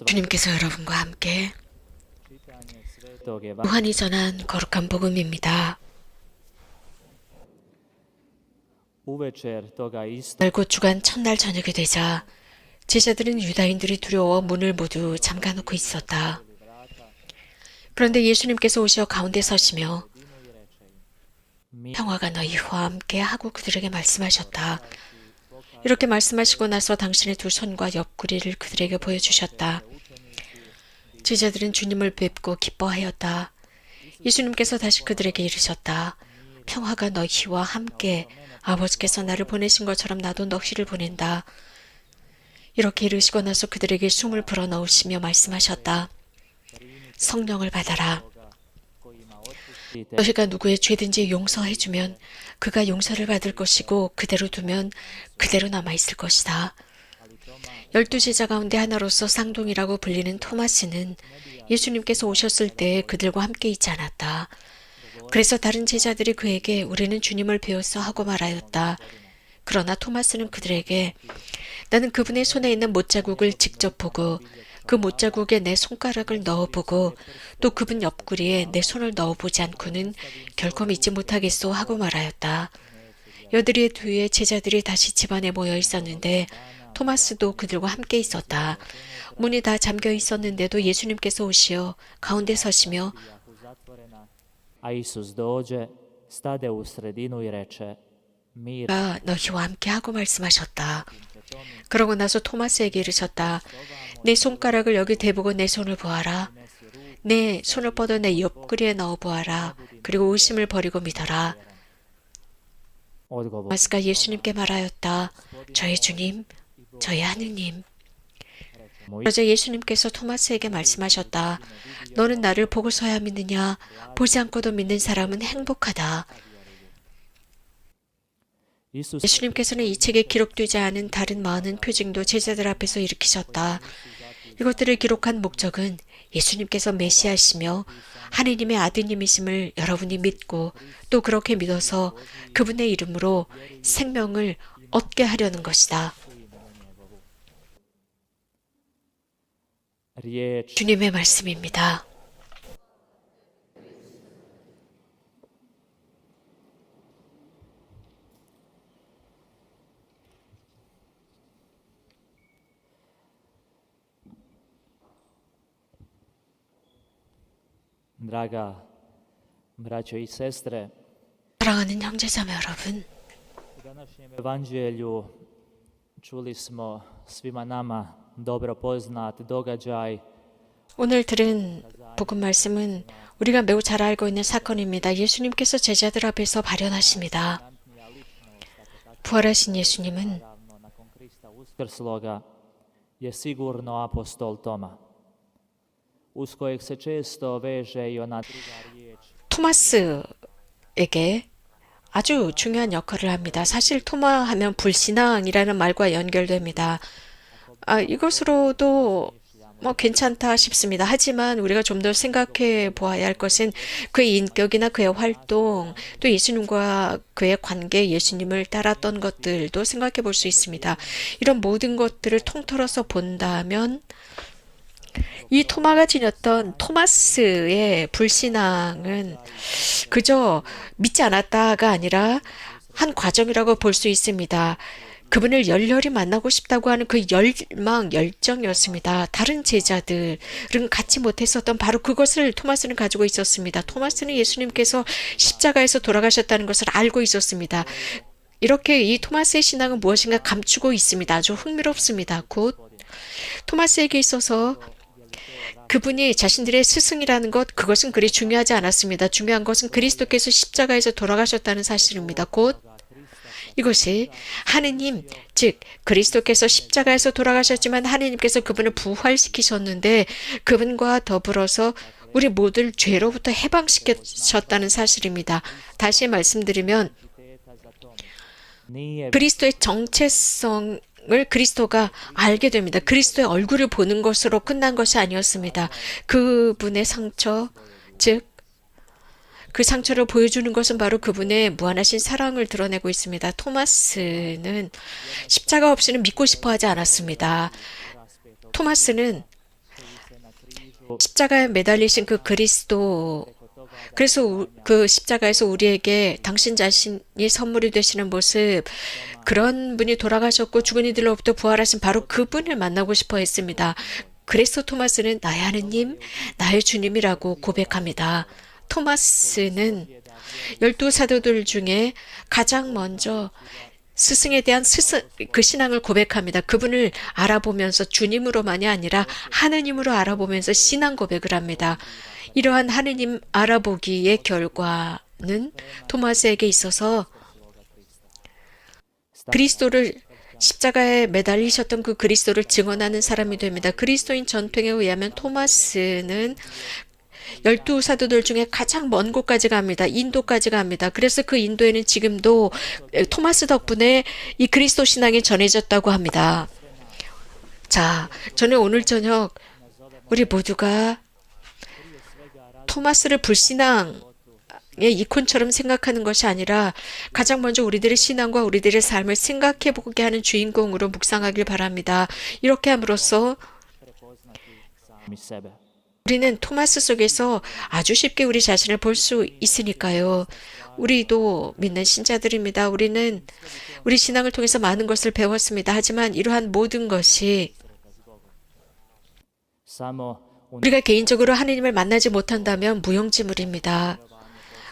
주님께서 여러분과 함께 요한이 전한 거룩한 복음입니다. 알고 주간 첫날 저녁이 되자 제자들은 유다인들이 두려워 문을 모두 잠가놓고 있었다. 그런데 예수님께서 오셔 가운데 서시며 평화가 너희와 함께 하고 그들에게 말씀하셨다. 이렇게 말씀하시고 나서 당신의 두 손과 옆구리를 그들에게 보여주셨다. 제자들은 주님을 뵙고 기뻐하였다. 예수님께서 다시 그들에게 이르셨다. 평화가 너희와 함께, 아버지께서 나를 보내신 것처럼 나도 너희를 보낸다. 이렇게 이르시고 나서 그들에게 숨을 불어넣으시며 말씀하셨다. 성령을 받아라. 너희가 누구의 죄든지 용서해주면 그가 용서를 받을 것이고 그대로 두면 그대로 남아있을 것이다. 12제자 가운데 하나로서 쌍둥이라고 불리는 토마스는 예수님께서 오셨을 때 그들과 함께 있지 않았다. 그래서 다른 제자들이 그에게 우리는 주님을 배웠어 하고 말하였다. 그러나 토마스는 그들에게 나는 그분의 손에 있는 못자국을 직접 보고 그 못자국에 내 손가락을 넣어보고 또 그분 옆구리에 내 손을 넣어보지 않고는 결코 믿지 못하겠소 하고 말하였다. 여드리의 뒤에 제자들이 다시 집안에 모여 있었는데 토마스도 그들과 함께 있었다. 문이 다 잠겨 있었는데도 예수님께서 오시어 가운데 서시며 너희와 함께 하고 말씀하셨다. 그러고 나서 토마스에게 이르셨다. 내 손가락을 여기 대보고 내 손을 보아라. 내 손을 뻗어 내 옆구리에 넣어 보아라. 그리고 의심을 버리고 믿어라. 토마스가 예수님께 말하였다. 저의 주님, 저의 하느님. 그러자 예수님께서 토마스에게 말씀하셨다. 너는 나를 보고서야 믿느냐? 보지 않고도 믿는 사람은 행복하다. 예수님께서는 이 책에 기록되지 않은 다른 많은 표징도 제자들 앞에서 일으키셨다. 이것들을 기록한 목적은 예수님께서 메시아시며 하느님의 아드님이심을 여러분이 믿고 또 그렇게 믿어서 그분의 이름으로 생명을 얻게 하려는 것이다. 주님의 말씀입니다. 사랑하는 형제자매 여러분, 오늘 들은 복음 말씀은 우리가 매우 잘 알고 있는 사건입니다. 예수님께서 제자들 앞에서 발현하십니다. 부활하신 예수님은 토마스에게 아주 중요한 역할을 합니다. 사실 토마하면 불신앙이라는 말과 연결됩니다. 이것으로도 괜찮다 싶습니다. 하지만 우리가 좀 더 생각해 보아야 할 것은 그의 인격이나 그의 활동, 또 예수님과 그의 관계, 예수님을 따랐던 것들도 생각해 볼 수 있습니다. 이런 모든 것들을 통틀어서 본다면 이 토마가 지녔던 토마스의 불신앙은 그저 믿지 않았다가 아니라 한 과정이라고 볼 수 있습니다. 그분을 열렬히 만나고 싶다고 하는 그 열망, 열정이었습니다. 다른 제자들은 갖지 못했었던 바로 그것을 토마스는 가지고 있었습니다. 토마스는 예수님께서 십자가에서 돌아가셨다는 것을 알고 있었습니다. 이렇게 이 토마스의 신앙은 무엇인가 감추고 있습니다. 아주 흥미롭습니다. 곧 토마스에게 있어서 그분이 자신들의 스승이라는 것, 그것은 그리 중요하지 않았습니다. 중요한 것은 그리스도께서 십자가에서 돌아가셨다는 사실입니다. 곧 이것이 하느님, 즉 그리스도께서 십자가에서 돌아가셨지만 하느님께서 그분을 부활시키셨는데 그분과 더불어서 우리 모두를 죄로부터 해방시키셨다는 사실입니다. 다시 말씀드리면 그리스도의 정체성을 그리스도가 알게 됩니다. 그리스도의 얼굴을 보는 것으로 끝난 것이 아니었습니다. 그분의 상처, 즉 그 상처를 보여주는 것은 바로 그분의 무한하신 사랑을 드러내고 있습니다. 토마스는 십자가 없이는 믿고 싶어 하지 않았습니다. 토마스는 십자가에 매달리신 그 그리스도, 그래서 그 십자가에서 우리에게 당신 자신이 선물이 되시는 모습, 그런 분이 돌아가셨고 죽은 이들로부터 부활하신 바로 그분을 만나고 싶어 했습니다. 그래서 토마스는 나의 하느님, 나의 주님이라고 고백합니다. 토마스는 12사도들 중에 가장 먼저 스승에 대한 그 신앙을 고백합니다. 그분을 알아보면서 주님으로만이 아니라 하느님으로 알아보면서 신앙 고백을 합니다. 이러한 하느님 알아보기의 결과는 토마스에게 있어서 그리스도를 십자가에 매달리셨던 그 그리스도를 증언하는 사람이 됩니다. 그리스도인 전통에 의하면 토마스는 12사도들 중에 가장 먼 곳까지 갑니다. 인도까지 갑니다. 그래서 그 인도에는 지금도 토마스 덕분에 이 그리스도 신앙이 전해졌다고 합니다. 자, 저는 오늘 저녁 우리 모두가 토마스를 불신앙의 이콘처럼 생각하는 것이 아니라 가장 먼저 우리들의 신앙과 우리들의 삶을 생각해 보게 하는 주인공으로 묵상하길 바랍니다. 이렇게 함으로써 우리는 토마스 속에서 아주 쉽게 우리 자신을 볼 수 있으니까요. 우리도 믿는 신자들입니다. 우리는 우리 신앙을 통해서 많은 것을 배웠습니다. 하지만 이러한 모든 것이 우리가 개인적으로 하느님을 만나지 못한다면 무용지물입니다.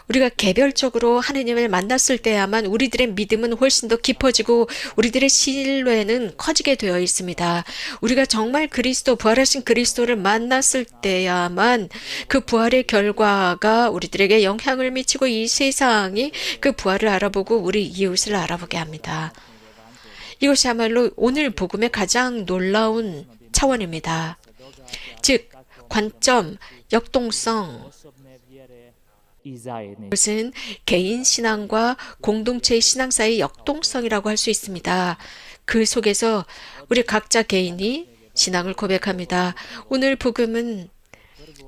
우리가 개별적으로 하느님을 만났을 때야만 우리들의 믿음은 훨씬 더 깊어지고 우리들의 신뢰는 커지게 되어 있습니다. 우리가 정말 그리스도, 부활하신 그리스도를 만났을 때야만 그 부활의 결과가 우리들에게 영향을 미치고 이 세상이 그 부활을 알아보고 우리 이웃을 알아보게 합니다. 이것이야말로 오늘 복음의 가장 놀라운 차원입니다. 즉, 관점, 역동성, 그것은 개인 신앙과 공동체의 신앙 사이의 역동성이라고 할 수 있습니다. 그 속에서 우리 각자 개인이 신앙을 고백합니다. 오늘 복음은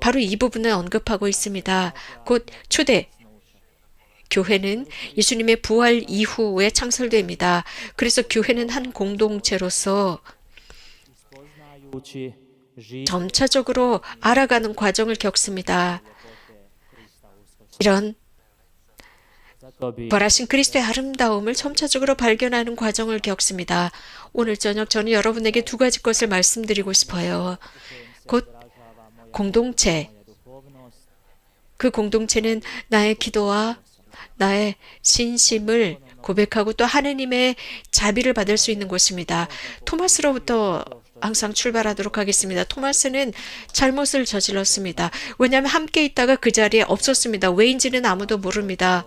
바로 이 부분을 언급하고 있습니다. 곧 초대 교회는 예수님의 부활 이후에 창설됩니다. 그래서 교회는 한 공동체로서 점차적으로 알아가는 과정을 겪습니다. 이런 부활하신 그리스도의 아름다움을 점차적으로 발견하는 과정을 겪습니다. 오늘 저녁 저는 여러분에게 두 가지 것을 말씀드리고 싶어요. 곧 공동체, 그 공동체는 나의 기도와 나의 신심을 고백하고 또 하느님의 자비를 받을 수 있는 곳입니다. 토마스로부터 항상 출발하도록 하겠습니다. 토마스는 잘못을 저질렀습니다. 왜냐하면 함께 있다가 그 자리에 없었습니다. 왜인지는 아무도 모릅니다.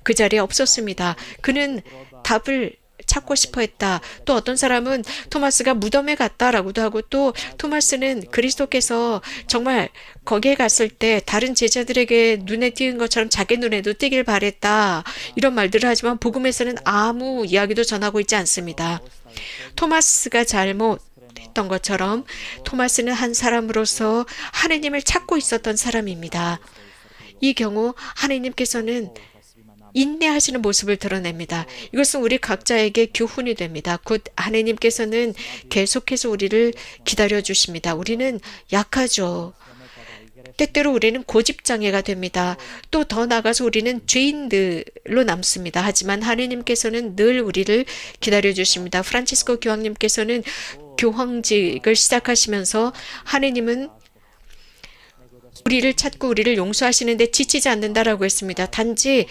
그 자리에 없었습니다. 그는 답을 찾고 싶어 했다. 또 어떤 사람은 토마스가 무덤에 갔다라고도 하고 또 토마스는 그리스도께서 정말 거기에 갔을 때 다른 제자들에게 눈에 띄는 것처럼 자기 눈에도 띄길 바랬다. 이런 말들을 하지만 복음에서는 아무 이야기도 전하고 있지 않습니다. 토마스가 잘못했던 것처럼 토마스는 한 사람으로서 하느님을 찾고 있었던 사람입니다. 이 경우 하느님께서는 인내하시는 모습을 드러냅니다. 이것은 우리 각자에게 교훈이 됩니다. 곧 하느님께서는 계속해서 우리를 기다려주십니다. 우리는 약하죠. 때때로 우리는 고집장애가 됩니다. 또 더 나아가서 우리는 죄인들로 남습니다. 하지만 하느님께서는 늘 우리를 기다려주십니다. 프란치스코 교황님께서는 교황직을 시작하시면서 하느님은 우리를 찾고 우리를 용서하시는데 지치지 않는다라고 했습니다. 단지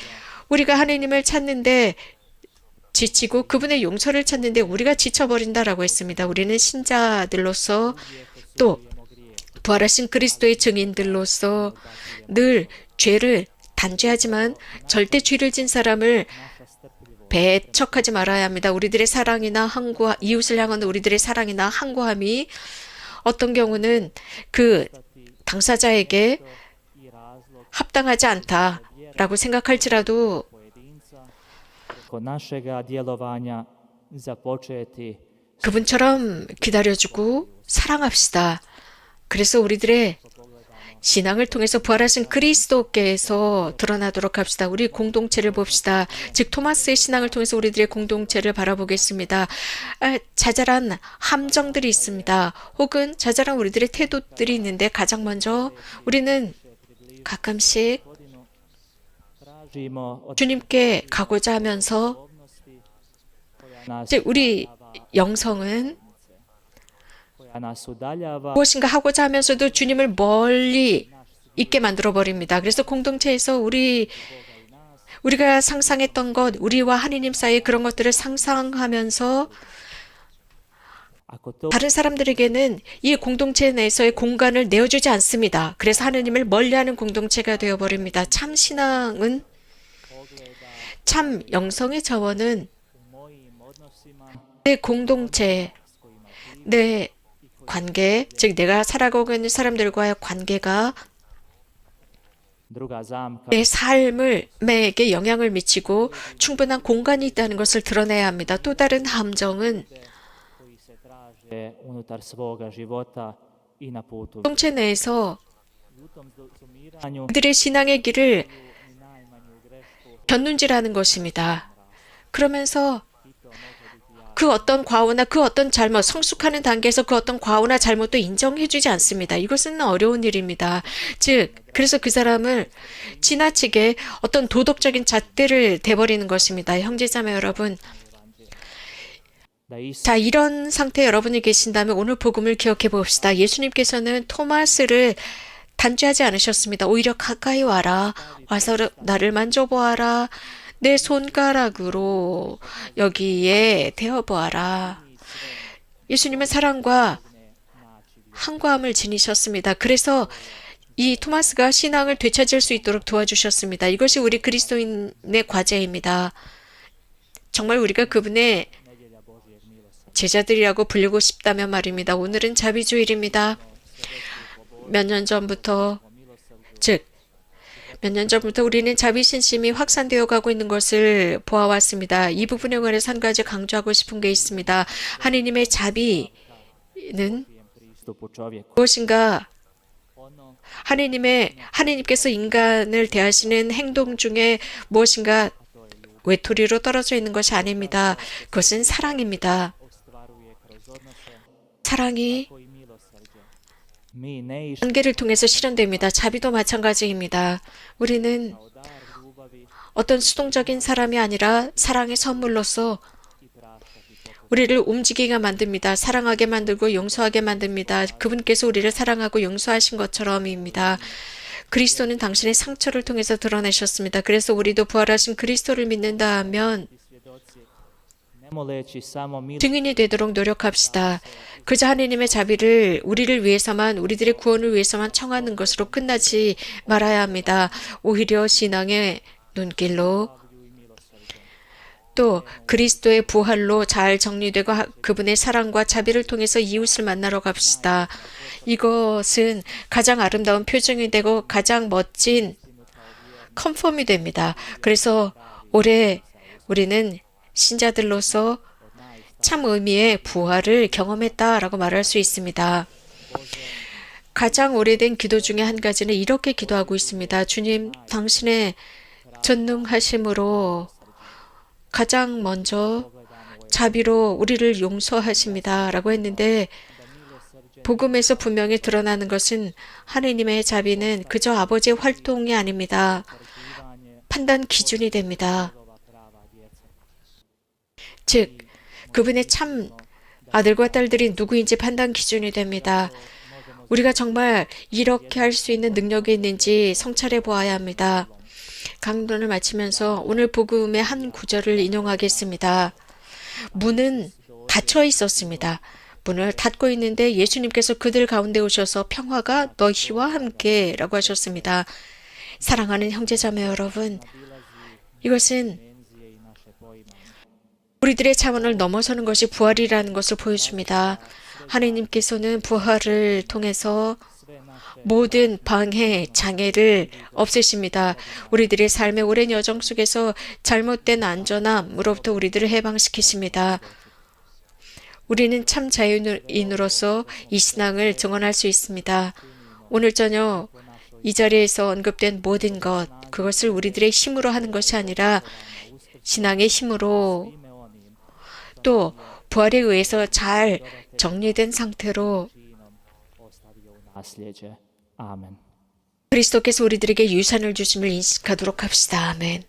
우리가 하느님을 찾는데 지치고 그분의 용서를 찾는데 우리가 지쳐버린다라고 했습니다. 우리는 신자들로서 또 부활하신 그리스도의 증인들로서 늘 죄를 단죄하지만 절대 죄를 진 사람을 배척하지 말아야 합니다. 우리들의 사랑이나 항구함, 이웃을 향한 우리들의 사랑이나 항구함이 어떤 경우는 그 당사자에게 합당하지 않다라고 생각할지라도 그분처럼 기다려주고 사랑합시다. 그래서 우리들의 신앙을 통해서 부활하신 그리스도께서 드러나도록 합시다. 우리 공동체를 봅시다. 즉 토마스의 신앙을 통해서 우리들의 공동체를 바라보겠습니다. 자잘한 함정들이 있습니다. 혹은 자잘한 우리들의 태도들이 있는데 가장 먼저 우리는 가끔씩 주님께 가고자 하면서 즉 우리 영성은 무엇인가 하고자 하면서도 주님을 멀리 있게 만들어 버립니다. 그래서 공동체에서 우리가 상상했던 것, 우리와 하느님 사이의 그런 것들을 상상하면서 다른 사람들에게는 이 공동체 내에서의 공간을 내어주지 않습니다. 그래서 하느님을 멀리하는 공동체가 되어버립니다. 참 신앙은, 참 영성의 자원은 내 공동체, 내 관계, 즉 내가 살아가고 있는 사람들과의 관계가 내 삶에게 영향을 미치고 충분한 공간이 있다는 것을 드러내야 합니다. 또 다른 함정은 공동체 내에서 그들의 신앙의 길을 견눈질하는 것입니다. 그러면서 그 어떤 과오나 그 어떤 잘못, 성숙하는 단계에서 그 어떤 과오나 잘못도 인정해주지 않습니다. 이것은 어려운 일입니다. 즉, 그래서 그 사람을 지나치게 어떤 도덕적인 잣대를 대버리는 것입니다. 형제자매 여러분, 자, 이런 상태에 여러분이 계신다면 오늘 복음을 기억해 봅시다. 예수님께서는 토마스를 단죄하지 않으셨습니다. 오히려 가까이 와라. 와서 나를 만져보아라. 내 손가락으로 여기에 대어보아라. 예수님은 사랑과 한과함을 지니셨습니다. 그래서 이 토마스가 신앙을 되찾을 수 있도록 도와주셨습니다. 이것이 우리 그리스도인의 과제입니다. 정말 우리가 그분의 제자들이라고 부르고 싶다면 말입니다. 오늘은 자비주일입니다. 몇 년 전부터 우리는 자비신심이 확산되어 가고 있는 것을 보아왔습니다. 이 부분에 관해서 한 가지 강조하고 싶은 게 있습니다. 하느님의 자비는 무엇인가? 하느님께서 인간을 대하시는 행동 중에 무엇인가 외톨이로 떨어져 있는 것이 아닙니다. 그것은 사랑입니다. 사랑이 관계를 통해서 실현됩니다. 자비도 마찬가지입니다. 우리는 어떤 수동적인 사람이 아니라 사랑의 선물로서 우리를 움직이게 만듭니다. 사랑하게 만들고 용서하게 만듭니다. 그분께서 우리를 사랑하고 용서하신 것처럼입니다. 그리스도는 당신의 상처를 통해서 드러내셨습니다. 그래서 우리도 부활하신 그리스도를 믿는다 하면 증인이 되도록 노력합시다. 그저 하느님의 자비를 우리를 위해서만, 우리들의 구원을 위해서만 청하는 것으로 끝나지 말아야 합니다. 오히려 신앙의 눈길로 또 그리스도의 부활로 잘 정리되고 그분의 사랑과 자비를 통해서 이웃을 만나러 갑시다. 이것은 가장 아름다운 표정이 되고 가장 멋진 컨펌이 됩니다. 그래서 올해 우리는 신자들로서 참 의미의 부활을 경험했다라고 말할 수 있습니다. 가장 오래된 기도 중에 한 가지는 이렇게 기도하고 있습니다. 주님, 당신의 전능하심으로 가장 먼저 자비로 우리를 용서하십니다. 라고 했는데 복음에서 분명히 드러나는 것은 하느님의 자비는 그저 아버지의 활동이 아닙니다. 판단 기준이 됩니다. 즉, 그분의 참 아들과 딸들이 누구인지 판단 기준이 됩니다. 우리가 정말 이렇게 할 수 있는 능력이 있는지 성찰해 보아야 합니다. 강론을 마치면서 오늘 복음의 한 구절을 인용하겠습니다. 문은 닫혀 있었습니다. 문을 닫고 있는데 예수님께서 그들 가운데 오셔서 평화가 너희와 함께 라고 하셨습니다. 사랑하는 형제자매 여러분, 이것은 우리들의 차원을 넘어서는 것이 부활이라는 것을 보여줍니다. 하느님께서는 부활을 통해서 모든 방해, 장애를 없애십니다. 우리들의 삶의 오랜 여정 속에서 잘못된 안전함으로부터 우리들을 해방시키십니다. 우리는 참 자유인으로서 이 신앙을 증언할 수 있습니다. 오늘 저녁 이 자리에서 언급된 모든 것, 그것을 우리들의 힘으로 하는 것이 아니라 신앙의 힘으로 또 부활에 의해서 잘 정리된 상태로 Amen. 그리스도께서 우리들에게 유산을 주심을 인식하도록 합시다. 아멘.